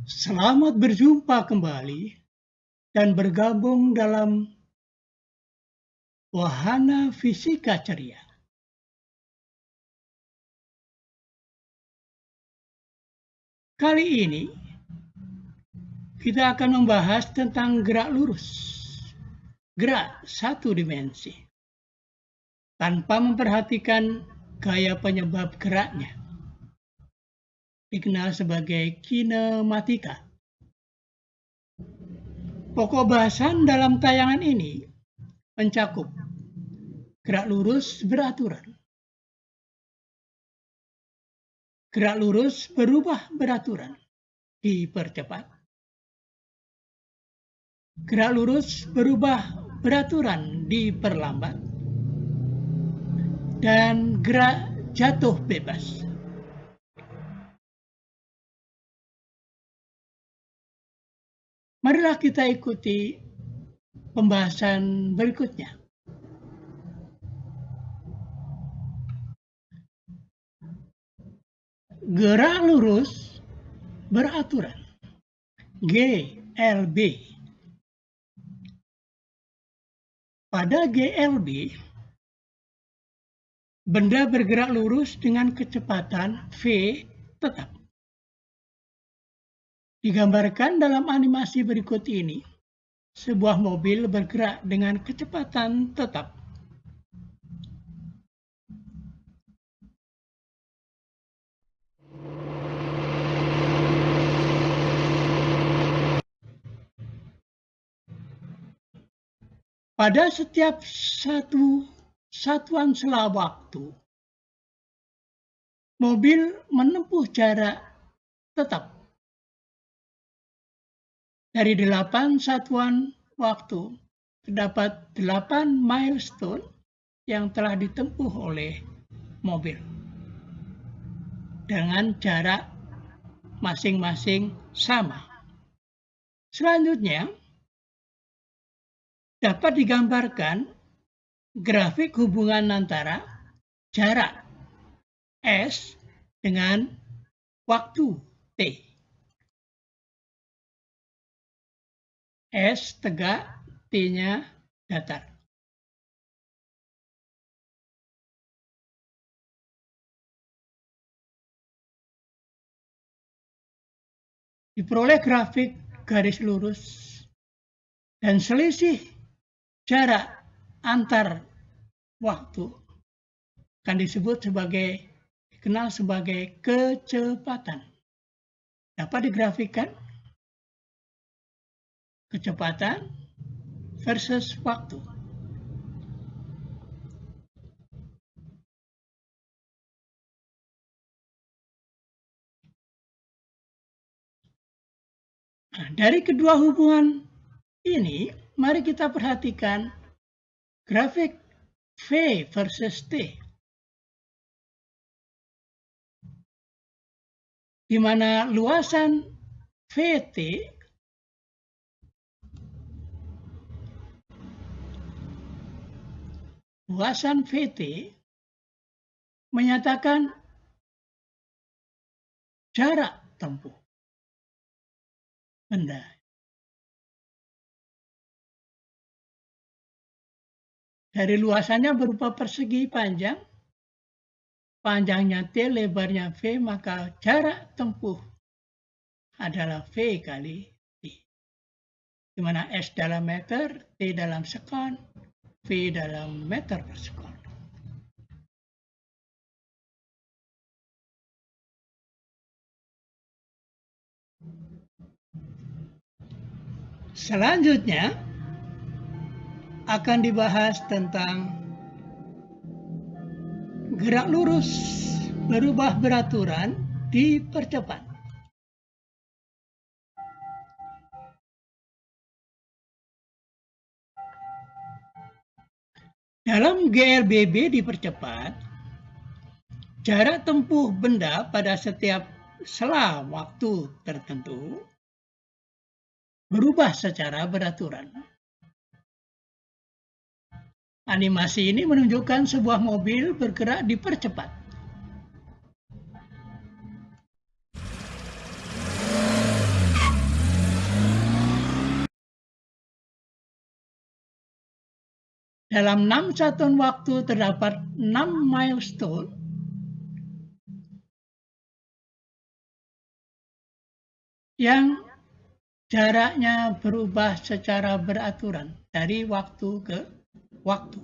Selamat berjumpa kembali dan bergabung dalam Wahana Fisika Ceria. Kali ini kita akan membahas tentang gerak lurus, gerak satu dimensi, tanpa memperhatikan gaya penyebab geraknya, dikenal sebagai kinematika. Pokok bahasan dalam tayangan ini mencakup gerak lurus beraturan. Gerak lurus berubah beraturan, dipercepat. Gerak lurus berubah beraturan, diperlambat. Dan gerak jatuh bebas. Marilah kita ikuti pembahasan berikutnya. Gerak lurus beraturan, GLB. Pada GLB, benda bergerak lurus dengan kecepatan V tetap. Digambarkan dalam animasi berikut ini, sebuah mobil bergerak dengan kecepatan tetap. Pada setiap satu satuan sela waktu, mobil menempuh jarak tetap. Dari 8 satuan waktu, terdapat 8 milestone yang telah ditempuh oleh mobil dengan jarak masing-masing sama. Selanjutnya, dapat digambarkan grafik hubungan antara jarak S dengan waktu T. S tegak, T-nya datar. Diperoleh grafik garis lurus dan selisih jarak antar waktu akan dikenal sebagai kecepatan. Dapat digrafikkan kecepatan versus waktu. Nah, dari kedua hubungan ini, mari kita perhatikan grafik V versus T, di mana luasan VT menyatakan jarak tempuh benda. Dari luasannya berupa persegi panjang, panjangnya T, lebarnya V, maka jarak tempuh adalah V kali T. Di mana S dalam meter, T dalam sekon, V dalam meter per sekon. Selanjutnya akan dibahas tentang gerak lurus berubah beraturan, dipercepat. Dalam GLBB dipercepat, jarak tempuh benda pada setiap sela waktu tertentu berubah secara beraturan. Animasi ini menunjukkan sebuah mobil bergerak dipercepat. Dalam 6 satuan waktu terdapat 6 milestone yang jaraknya berubah secara beraturan dari waktu ke waktu.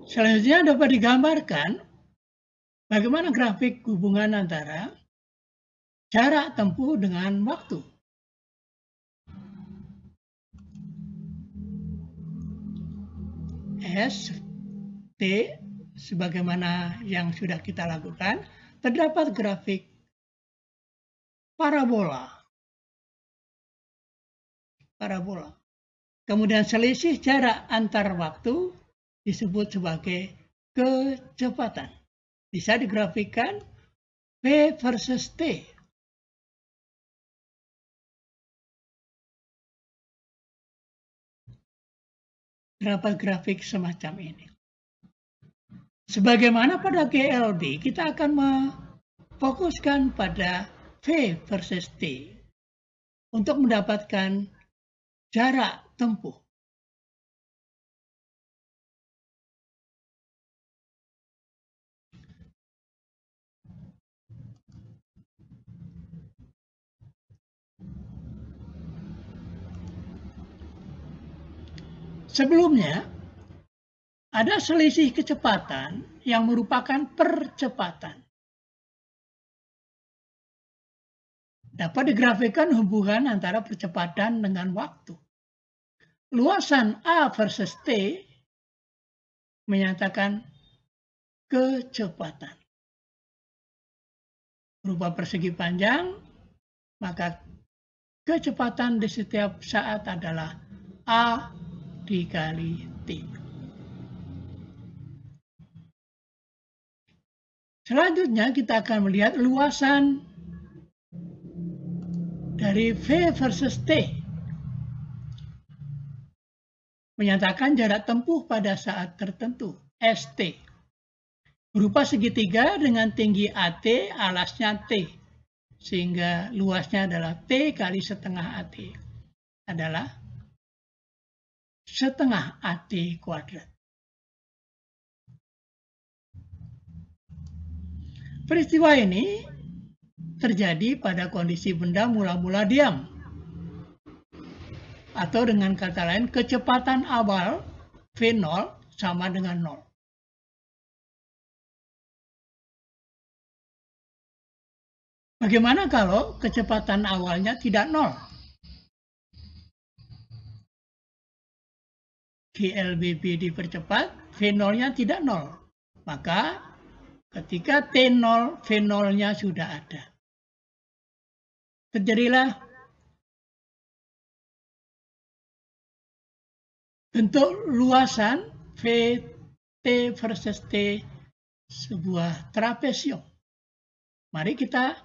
Selanjutnya dapat digambarkan bagaimana grafik hubungan antara jarak tempuh dengan waktu. S, T, sebagaimana yang sudah kita lakukan, terdapat grafik parabola. Kemudian selisih jarak antar waktu disebut sebagai kecepatan. Bisa digrafikkan V versus T. Dapat grafik semacam ini. Sebagaimana pada GLD, kita akan memfokuskan pada V versus T untuk mendapatkan jarak tempuh. Sebelumnya, ada selisih kecepatan yang merupakan percepatan. Dapat digrafikkan hubungan antara percepatan dengan waktu. Luasan A versus T menyatakan kecepatan. Berupa persegi panjang, maka kecepatan di setiap saat adalah A dikali T. Selanjutnya kita akan melihat luasan dari V versus T. Menyatakan jarak tempuh pada saat tertentu, ST. Berupa segitiga dengan tinggi AT, alasnya T. Sehingga luasnya adalah T kali setengah AT. Adalah setengah AT kuadrat. Peristiwa ini terjadi pada kondisi benda mula-mula diam. Atau dengan kata lain, kecepatan awal V0 sama dengan 0. Bagaimana kalau kecepatan awalnya tidak 0? GLBB dipercepat, V0-nya tidak 0. Maka ketika T0, V0-nya sudah ada. Terjadilah bentuk luasan VT versus T sebuah trapesium. Mari kita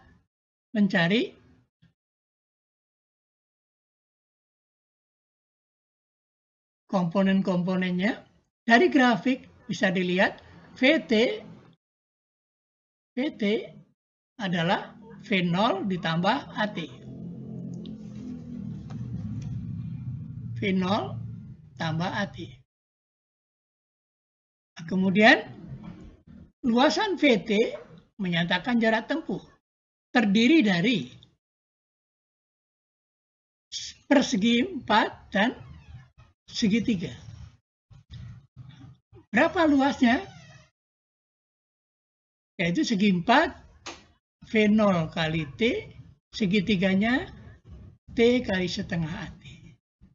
mencari komponen-komponennya. Dari grafik bisa dilihat VT adalah V0 ditambah AT. V0 tambah AT. Kemudian luasan VT menyatakan jarak tempuh. Terdiri dari persegi 4 dan segitiga. Berapa luasnya? Yaitu segi 4 V0 kali T, segitiganya T kali setengah AT.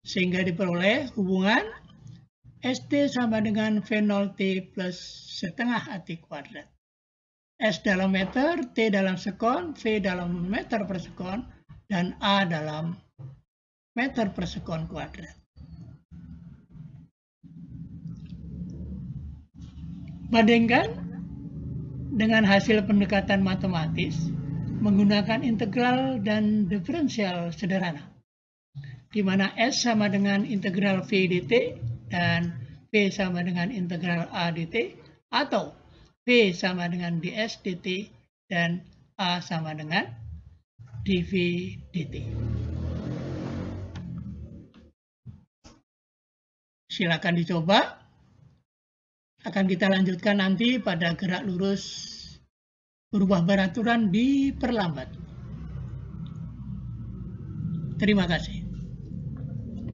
Sehingga diperoleh hubungan ST sama dengan V0T plus setengah AT kuadrat. S dalam meter, T dalam sekon, V dalam meter per sekon, dan A dalam meter per sekon kuadrat. Bandingkan dengan hasil pendekatan matematis menggunakan integral dan diferensial sederhana, di mana S sama dengan integral V dt dan V sama dengan integral A dt, atau V sama dengan ds dt dan A sama dengan dV dt. Silakan dicoba. Akan kita lanjutkan nanti pada gerak lurus berubah beraturan diperlambat. Terima kasih.